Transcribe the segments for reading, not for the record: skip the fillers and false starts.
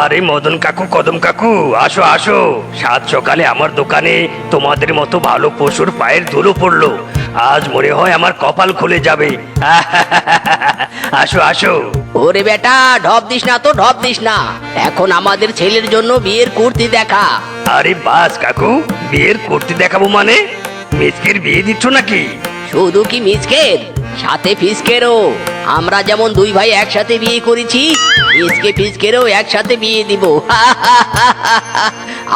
আরে মদন কাকু, কদম কাকু, আসো আসো। সাত সকালে আমার দোকানে তোমাদের মতো ভালো পশুর পায়ের ধুলো পড়লো। আজ মনে হয় আমার কপাল খুলে যাবে। আসো আসো। ওরে বেটা, ঢপ দিস না তো, ঢপ দিস না। এখন আমাদের ছেলের জন্য বিয়ের কুর্তি দেখা। আরে বাস কাকু, বিয়ের করতে দেখাবো মানে? মিসকের বিয়ে দিচ্ছ নাকি? শুধু কি মিসকের, সাথে ফিসকেরও। আমরা যেমন দুই ভাই একসাথে বিয়ে করেছি, মিসকে ফিসকেরও একসাথে বিয়ে দিব।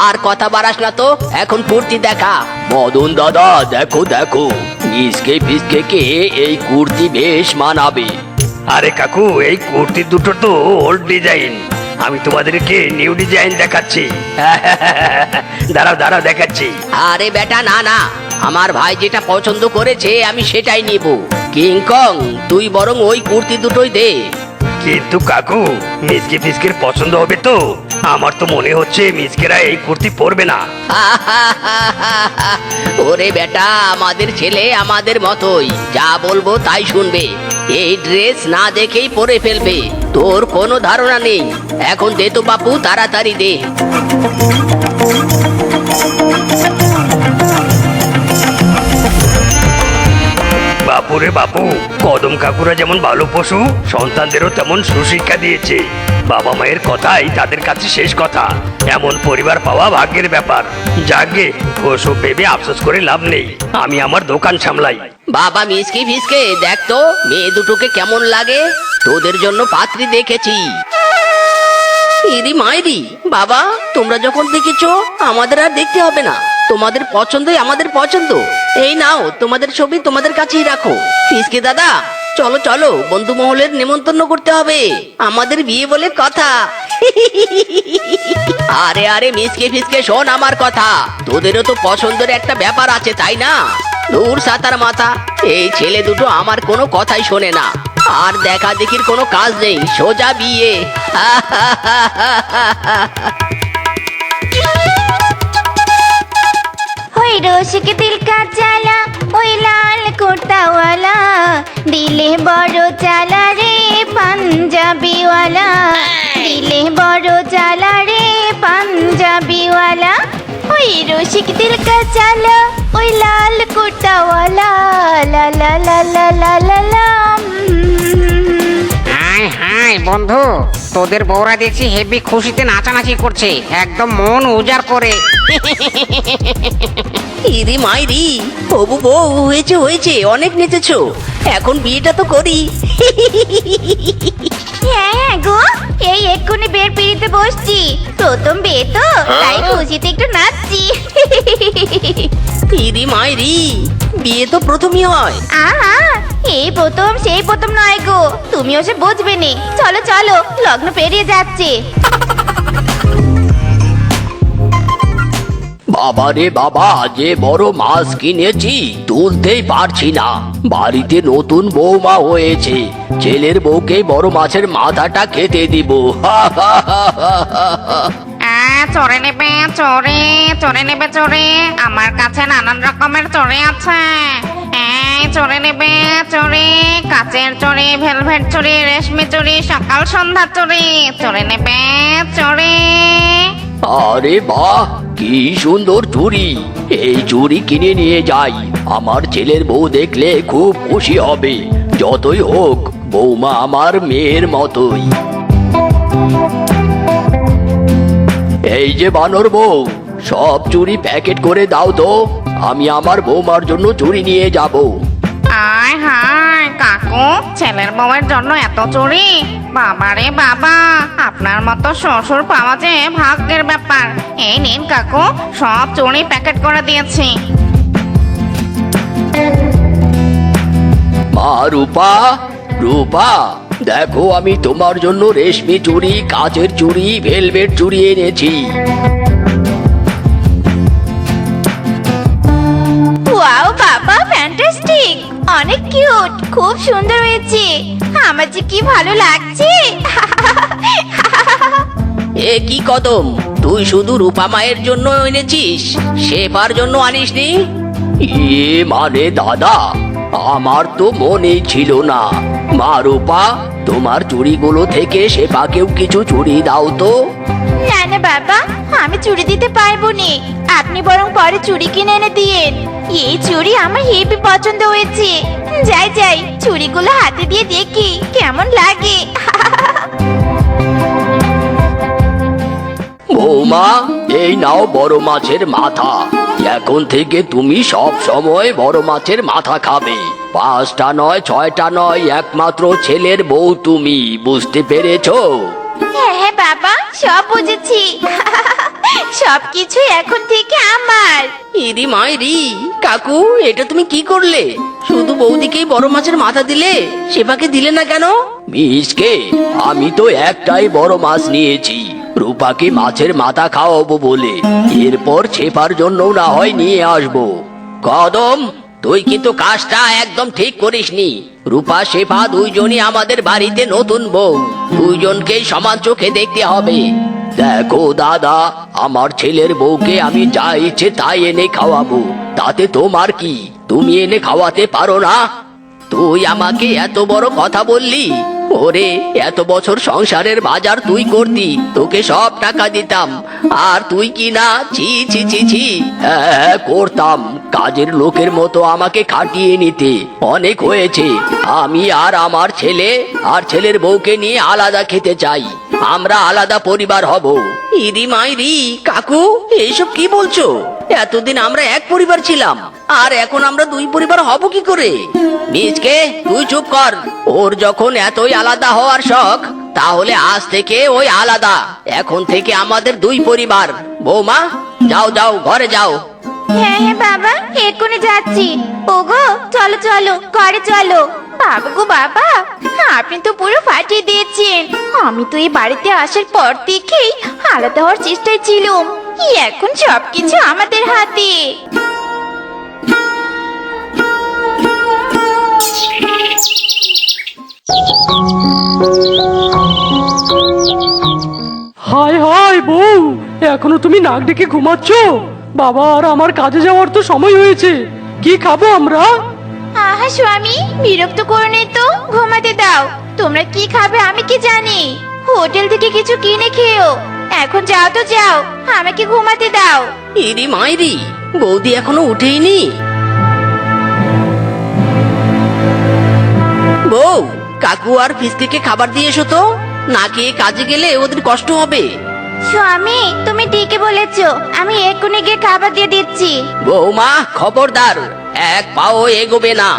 আর কথা বাড়াস না তো, এখন কুর্তি দেখা। মদন দাদা, দেখো দেখো, মিসকে ফিসকে কে এই কুর্তি বেশ মানাবে। আরে কাকু, এই কুর্তি দুটো তো ওল্ড ডিজাইন। আমি তোমাদেরকে নিউ ডিজাইন দেখাচ্ছি। দাঁড়াও দাঁড়াও, দেখাচ্ছি। আরে বেটা, না না, আমার ভাই যেটা পছন্দ করেছে আমি সেটাই নিব। কিংকং, তুই বরং ওই কুর্তি দুটোই দে। কিন্তু কাকু, মিসকে ফিসকের পছন্দ হবে তো? আমার তো মনে হচ্ছে মিসকেরা এই কুর্তি পরবে না। ওরে বেটা, আমাদের ছেলে আমাদের মতোই, যা বলবো তাই শুনবে। এই ড্রেস না দেখেই পরে ফেলবে। তোর কোনো ধারণা নেই। এখন দে তো বাপু, তাড়াতাড়ি দে। বাপুরে বাপু, কদম কাকুরা যেমন ভালো পশু, সন্তানদেরও তেমন সুশিক্ষা দিয়েছে। বাবা মায়ের কথাই তাদের কাছে শেষ কথা। এমন পরিবার পাওয়া ভাগ্যের ব্যাপার। যাকে ওসব ভেবে আফসোস করে লাভ নেই। আমি আমার দোকান সামলাই। বাবা মিসকে ফিসকে, দেখ তো মেয়ে দুটোকে কেমন লাগে। তোদের জন্য পাত্রী দেখেছি। ইরি মাইরি, বাবা তোমরা যখন দেখেছো আমাদের আর দেখতে হবে না। তোমাদের পছন্দই আমাদের পছন্দ। এই নাও, তোমাদের ছবি তোমাদের কাছেই রাখো। ফিসকে দাদা, চলো চলো, বন্ধু মহলের নেমন্তন্ন করতে হবে। আমাদের বিয়ে বলে কথা। আরে আরে মিসকে ফিসকে, শোন আমার কথা। তোদেরও তো পছন্দের একটা ব্যাপার আছে, তাই না? দূর সাতার মাথা, এই ছেলে দুটো আমার কোনো কথাই শোনে না। আর দেখা দেখির কোনো কাজ নেই, সোজা বিয়ে। ওই রসিক দিল কা জ্বালা, ওই লাল কুর্তাওয়ালা, দিলে বড় জ্বালা রে পাঞ্জাবিওয়ালা, দিলে বড় জ্বালা রে পাঞ্জাবিওয়ালা। ওই রসিক দিল কা জ্বালা, ওই লাল কুর্তাওয়ালা, লা লা লা লা লা লা লা। হাই হাই বন্ধু, তোদের বউরা দেখছি হেভি খুশিতে নাচানাচি করছে, একদম মন উজাড় করে। ইরি মাইরি, হবু বউ হয়েছে হয়েছে, অনেক নেচেছো। এখন বিয়েটা তো করি। হ্যাঁ হ্যাঁ গো, এই এক্ষুনি বের পিড়িতে বসছি। প্রথম বিয়ে তো, তাই খুশিতে একটু নাচছি। ইরি মাইরি, বিয়ে তো প্রথমই হয়। আহা, এই প্রথম সেই প্রথম নয় গো, তুমি ওসে বুঝবে নি। চলো চলো, লগ্ন পেরিয়ে যাচ্ছে। বাবা রে বাবা, যে বড় মাছ কিনেছি তুলতেই পারছি না। বাড়িতে নতুন বৌমা হয়েছে, ছেলের বউকে বড় মাছের মাথাটা খেতে দিব। চড়ে নেবে চড়ে, চড়ে নেবে চড়ে, আমার কাছে নানান রকমের চড়ে আছে। এই চড়ে নেবে চড়ে, কাচের চড়ে, ভেলভেট চড়ে, রেশমি চড়ে, সকাল সন্ধ্যা চড়ে, চড়ে নেবে চড়ে। আরে বাহ, কি সুন্দর চুড়ি! এই চুড়ি কিনে নিয়ে যাই। আমার ছেলের বউ দেখলে খুব খুশি হবে। যতই হোক, বৌমা আমার মেয়ের মতোই। এই যে বানর বউ, সব চুড়ি প্যাকেট করে দাও তো। আমি আমার বৌমার জন্য চুড়ি নিয়ে যাব। আয় হায় কাকু, ছেলের বউয়ের জন্য এত চুড়ি! বাবারে বাবা, আপনার মতো শ্বশুর পাওয়া যে ভাগ্যের ব্যাপার। এই নিন কাকু, সব চুড়ি প্যাকেট করে দিয়েছি। মা রূপা, রূপা, দেখো আমি তোমার জন্য রেশমি চুড়ি, কাচের চুড়ি, ভেলভেট চুড়ি এনেছি। ওয়াও বাবা, ফ্যান্টাস্টিক, অনেক কিউট, খুব সুন্দর হয়েছে। আমার যে কি ভালো লাগছে। এ কি কদম, তুই শুধু রূপা মায়ের জন্য এনেছিস, শেফার জন্য আনিসনি? ইয়ে মানে দাদা, আমার তো মনেই ছিল না। মা রূপা, তোমার চুড়িগুলো থেকে শেফাকেও কিছু চুড়ি দাও তো। না না বাবা, আমি চুড়ি দিতে পারবো নি। আপনি বরং পরে চুড়ি কিনে এনে দিয়েন। এই চুড়ি আমার হেবি পছন্দ হয়েছে। যাই যাই, চুড়িগুলো হাতে দিয়ে দেখি কেমন লাগে। বৌমা, এই নাও বড় মাছের মাথা। এখন থেকে তুমি সব সময় বড় মাছের মাথা খাবে। 5টা নয় 6টা নয়, একমাত্র ছেলের বউ তুমি, বুঝতে পেরেছো? হ্যাঁ হ্যাঁ বাবা, সব বুঝেছি। সবকিছু এখন থেকে আমার। ইরি মাইরি, কাকু এটা তুমি কি করলে? শুধু বৌদিকেই বড় মাছের মাথা দিলে, সেবাকে দিলে না কেন? মিসকে, আমি তো একটাই বড় মাছ নিয়েছি, রূপাকে মাছের মাথা খাওয়াবো বলে। এরপর ছেপার জন্য না হয় নিয়ে আসবো। কদম, তুই কিন্তু কাজটা একদম ঠিক করিসনি। রূপা শেফা দুইজনই আমাদের বাড়িতে নতুন বউ, দুইজনকেই সমান চোখে দেখতে হবে। দেখো দাদা, আমার ছেলের বউকে আমি যা ইচ্ছে তাই এনে খাওয়াবো, তাতে তোমার কি? তুমি এনে খাওয়াতে পারো না? তুই আমাকে এত বড় কথা বললি? ওরে, এত বছর সংসারের বাজার তুই করতি, তোকে সব টাকা দিতাম, আর তুই কি না? ছি ছি ছি ছি। হ্যাঁ করতাম, কাজের লোকের মতো আমাকে খাটিয়ে নিতে। অনেক হয়েছে, আমি আর আমার ছেলে আর ছেলের বউকে নিয়ে আলাদা খেতে চাই। আমরা আলাদা পরিবার হব। ইরি মাইরি, কাকু এইসব কি বলছো? এতদিন আমরা এক পরিবার ছিলাম, আর এখন আমরা দুই পরিবার হব কি করে? নিজকে তুই চুপ কর। ওর যখন এতই আলাদা হওয়ার শখ, তাহলে আজ থেকে ওই আলাদা। এখন থেকে আমাদের দুই পরিবার। বৌমা, যাও যাও, ঘরে যাও। হ্যাঁ হ্যাঁ বাবা, এক্ষুনি যাচ্ছি। ওগো চলো চলো, ঘরে চলো। বাবা গো বাবা, আপনি তো পুরো ফাটিয়ে দিয়েছেন। আমি তো এই বাড়িতে আসার পর থেকেই আলাদা হওয়ার চেষ্টায় ছিলাম। এখন সবকিছু আমাদের হাতে। হায় হায় বউ, এখনো তুমি নাক ডেকে ঘুমাচ্ছ? বাবা আর আমার কাজে যাওয়ার তো সময় হয়েছে। কি খাবো আমরা? আহা স্বামী, বিরক্ত করো নি তো, ঘুমাতে দাও। তোমরা কি খাবে আমি কি জানি? হোটেল থেকে কিছু কিনে খেও। এখন যাও তো যাও, আমাকে ঘুমাতে দাও। ইরি মাইরি, বৌদি এখনো উঠেইনি। বউ, কাকু আর ফিসকে খাবার দিয়ে এসো তো। না খেয়ে কাজে গেলে ওদের কষ্ট হবে। স্বামী, তুমি ঠিকই বলেছো, আমি এক্ষুনি গিয়ে খাবার দিয়ে দিচ্ছি। বৌমা খবরদার, এক পাও এগোবে না।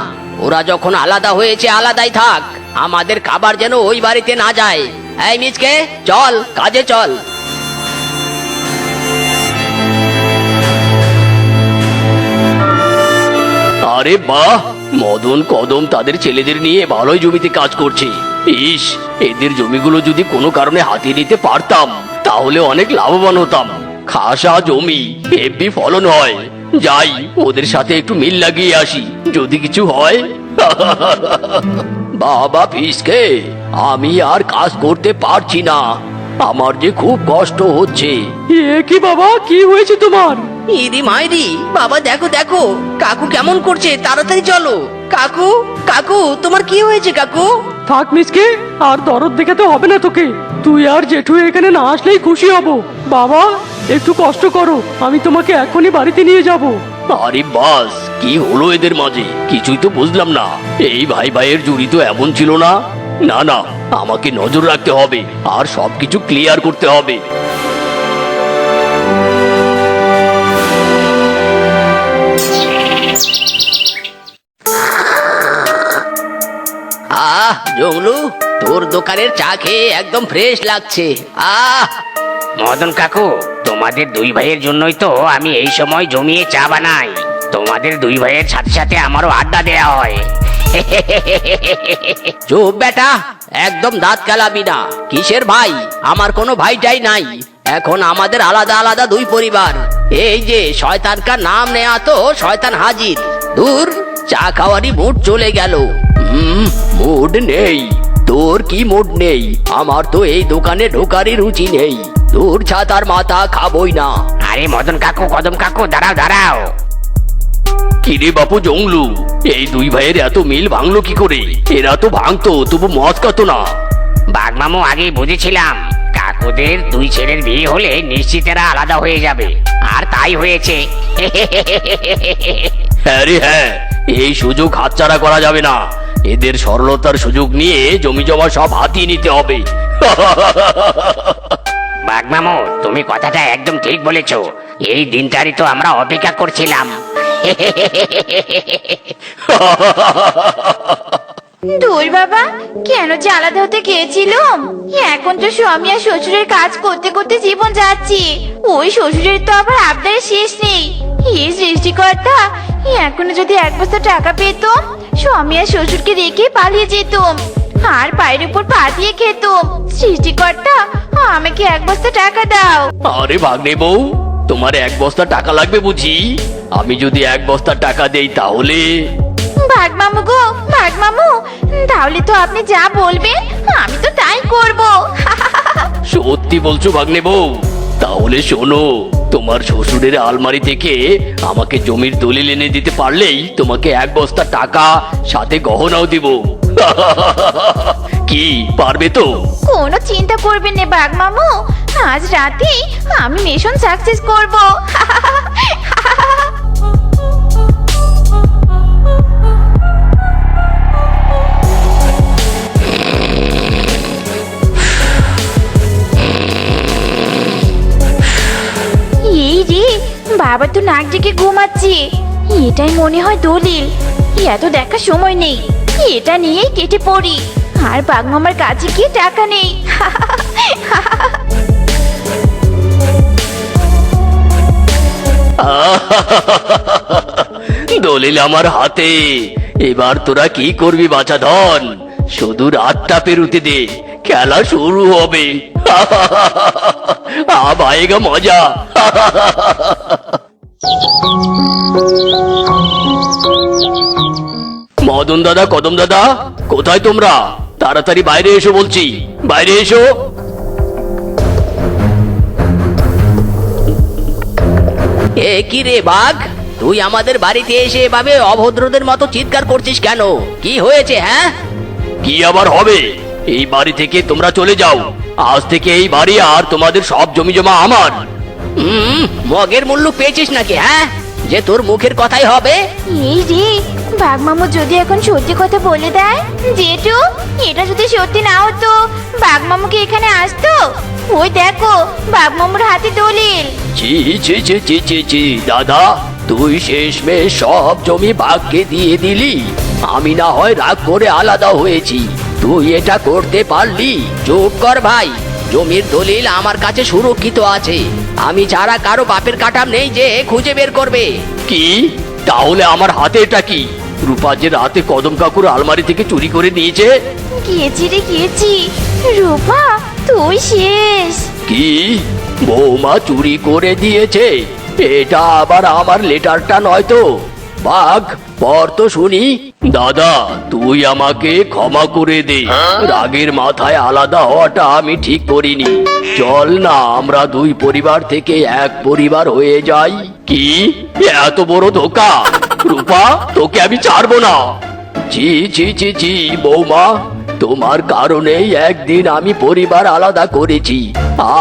ওরা যখন আলাদা হয়েছে আলাদাই থাক, আমাদের খাবার যেন ওই বাড়িতে না যায়। এই মিচকে, চল কাজে চল। আরে বাহ, মদন কদম তাদের ছেলেদের নিয়ে ভালোই জমিতে কাজ করছে। ইস, এদের জমিগুলো যদি কোনো কারণে হাতিয়ে নিতে পারতাম, তাহলে অনেক লাভবান হতাম। খাসা জমি, হেব্বি ফলন হয়। যাই, ওদের সাথে একটু মিল লাগিয়ে আসি, যদি কিছু হয়। বাবা ফিসকে, আমি আর কাজ করতে পারছি না, আমার যে খুব কষ্ট হচ্ছে। এ কি বাবা, কি হয়েছে তোমার? ইদি মাইরি, বাবা দেখো দেখো, কাকু কেমন করছে, তাড়াতাড়ি চলো। কাকু, কাকু তোমার কি হয়েছে কাকু? থাক মিসকে, আর দরদ দেখাতে হবে না তোকে। তুই আর জেঠু এখানে না আসলেই খুশি হব। বাবা একটু কষ্ট করো, আমি তোমাকে এখনই বাড়িতে নিয়ে যাব। আরে বাস, কি হলো এদের মাঝে? কিছুই তো বুঝলাম না। এই ভাই ভাইয়ের জুড়ি তো এমন ছিল না। না না, আমাকে নজর রাখতে হবে আর সবকিছু ক্লিয়ার করতে হবে। আহ জংলু, তোর দোকানের চা খেয়ে একদম ফ্রেশ লাগছে। আহ মদন কাকু, তোমাদের দুই ভাইয়ের জন্যই তো আমি এই সময় জমিয়ে চা বানাই। তোমাদের দুই ভাইয়ের সাথে সাথে আমারও আড্ডা দেয়া হয়। চুপ বেটা, একদম দাঁত কালাবি না। কিসের ভাই? আমার কোনো ভাইটাই নাই। এখন আমাদের আলাদা আলাদা দুই পরিবার। এই যে শয়তানকার নাম নেয়া তো শয়তান হাজির। দূর, চা খাওয়ারই মুড চলে গেল। মুড নেই? তোর কি মুড নেই? আমার তো এই দোকানে ঢোকারই রুচি নেই। তোর ছাতার মাথা খাবই না। আরে মদন কাকু, কদম কাকু, দাঁড়াও দাঁড়াও। কিরে বাপু জংলু, এই দুই ভাইয়ের এত মিল ভাঙলো কি করে? এরা তো ভাঙতো, তবু মদ খাতো না। বাঘমামু আগেই বুঝেছিলাম কাকু ওদের দুই ছেলের বিয়ে হলে নিশ্চিত এরা আলাদা হয়ে যাবে, আর তাই হয়েছে। হ্যাঁ রে হ্যাঁ, এই সুযোগ হাতছাড়া করা যাবে না। এদের সরলতার সুযোগ নিয়ে জমি জমা সব হাতিয়ে নিতে হবে। বাঘমামু, তুমি কথাটা একদম ঠিক বলেছো। এই দিনটারই তো আমরা অপেক্ষা করছিলাম। দূর বাবা, কেন যে আলাদা হতে গিয়েছিলাম। এখন তো স্বামী আর শ্বশুরের কাজ করতে করতে জীবন যাচ্ছে। ওই শ্বশুরের তো আবার আবদারের শেষ নেই। হে সৃষ্টিকর্তা, এখনো যদি এক বস্তা টাকা পেতাম, স্বামী আর শ্বশুরকে রেখে পালিয়ে যেতাম আর পায়ের উপর পা দিয়ে খেতাম। সৃষ্টিকর্তা, আমাকে এক বস্তা টাকা দাও। আরে ভাগ্নে বউ, তোমার এক বস্তা টাকা লাগবে বুঝি? আমি যদি এক বস্তা টাকা দেই তাহলে? ভাগ মামু গো, ভাগ মামু, তাহলে তো আপনি যা বলবেন আমি তো তাই করব। সত্যি বলছো ভাগ্নে বউ? তাহলে শোনো, তোমার শ্বশুরের আলমারি থেকে আমাকে জমির দলিল এনে দিতে পারলেই তোমাকে এক বস্তা টাকা সাথে গহনাও দিব। কি পারবে তো? কোনো চিন্তা করবেন না বাঘ মামু, আজ রাতেই আমি মিশন সাকসেস করব। এই রে, বাবা তো নাক ডেকে ঘুমাচ্ছে। এটাই মনে হয় দলিল। এত দেখার সময় নেই, এটা নিয়েই কেটে পড়ি। আর বাঘ মামার কাছে গিয়ে টাকা নেই। দলিল আমার হাতে। এবার তোরা কি করবি বাছা ধন? শুধু রাতটা পেরুতে দে, খেলা শুরু হবে। আয়েগা মজা। মদন দাদা, কদম দাদা, কোথায় তোমরা? তাড়াতাড়ি বাইরে এসো বলছি, বাইরে এসো। এ কি রে বাঘ, তুই আমাদের বাড়িতে এসে এভাবে অভদ্রদের মতো চিৎকার করছিস কেন? কি হয়েছে হ্যাঁ? কি আবার হবে? এই বাড়ি থেকে তোমরা চলে যাও। আজ থেকে এই বাড়ি আর তোমাদের সব জমি জমা আমার। মগের মূল্য পেয়েছিস নাকি হ্যাঁ, যে তোর মুখের কথাই হবে? এই রে, বাঘ মামু যদি এখন সত্যি কথা বলে দেয়। জেঠু, এটা যদি সত্যি না হতো, বাঘ মামুকে এখানে আসতো? ওই দেখো, বাঘ মামুর হাতে দলিল। ছি ছি ছি ছি ছি ছি, দাদা, তুই শেষমেশ সব জমি ভাগকে দিয়ে দিলি। আমি না হয় রাগ করে আলাদা হয়েছি, তুই এটা করতে পারলি? চুপ কর ভাই, জমির দলিল আমার কাছে সুরক্ষিত আছে। আমি ছাড়া কারো বাপের কাটা নেই যে খুঁজে বের করবে। কি? তাহলে আমার হাতে এটা কি? রূপা যে রাতে কদম কাকুর আলমারি থেকে চুরি করে নিয়েছে। গিয়েছি রে গিয়েছি, রূপা তুই শেষ। কি? বৌমা চুরি করে দিয়েছে? এটা আবার আমার লেটারটা নয় তো? বাঘ, পর তো শুনি। দাদা, তুই আমাকে ক্ষমা করে দে। রাগের মাথায় আলাদা হওয়াটা আমি ঠিক করিনি। চল না, আমরা দুই পরিবার থেকে এক পরিবার হয়ে যাই। কি? এত বড় ধোকা! রূপা, তোকে আমি ছাড়বো না। ছি ছি ছি ছি, বৌমা, তোমার কারণেই একদিন আমি পরিবার আলাদা করেছি,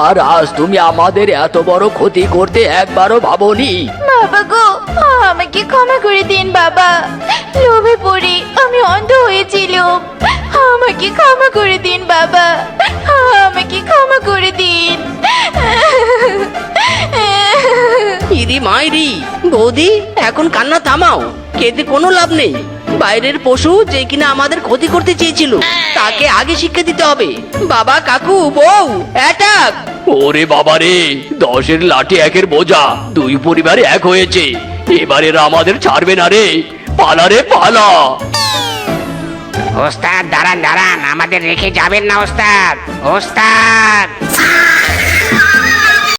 আর আজ তুমি আমাদের এত বড় ক্ষতি করতে একবারও ভাবোনি। বাবা গো, আমাকে ক্ষমা করে দিন বাবা। লোভে পড়ে আমি অন্ধ হয়েছিলাম। আমাকে ক্ষমা করে দিন বাবা, আমাকে ক্ষমা করে দিন। ইরি মাইরি, বৌদি এখন কান্না থামাও, কেঁদে কোনো লাভ নেই। বাইরের পশু যে কিনা আমাদের ক্ষতি করতে চেয়েছিল, তাকে আগে শিক্ষা দিতে হবে। বাবা, কাকু, বউ, অ্যাটাক! ওরে বাবা রে, 10-এর লাঠি 1-এর বোঝা, দুই পরিবারে এক হয়েছে। এবার এরা আমাদের ছাড়বে না রে। পালা রে পালা। ওস্তাদ, দাঁড়ান দাঁড়ান, আমাদের রেখে যাবেন না ওস্তাদ। ওস্তাদ!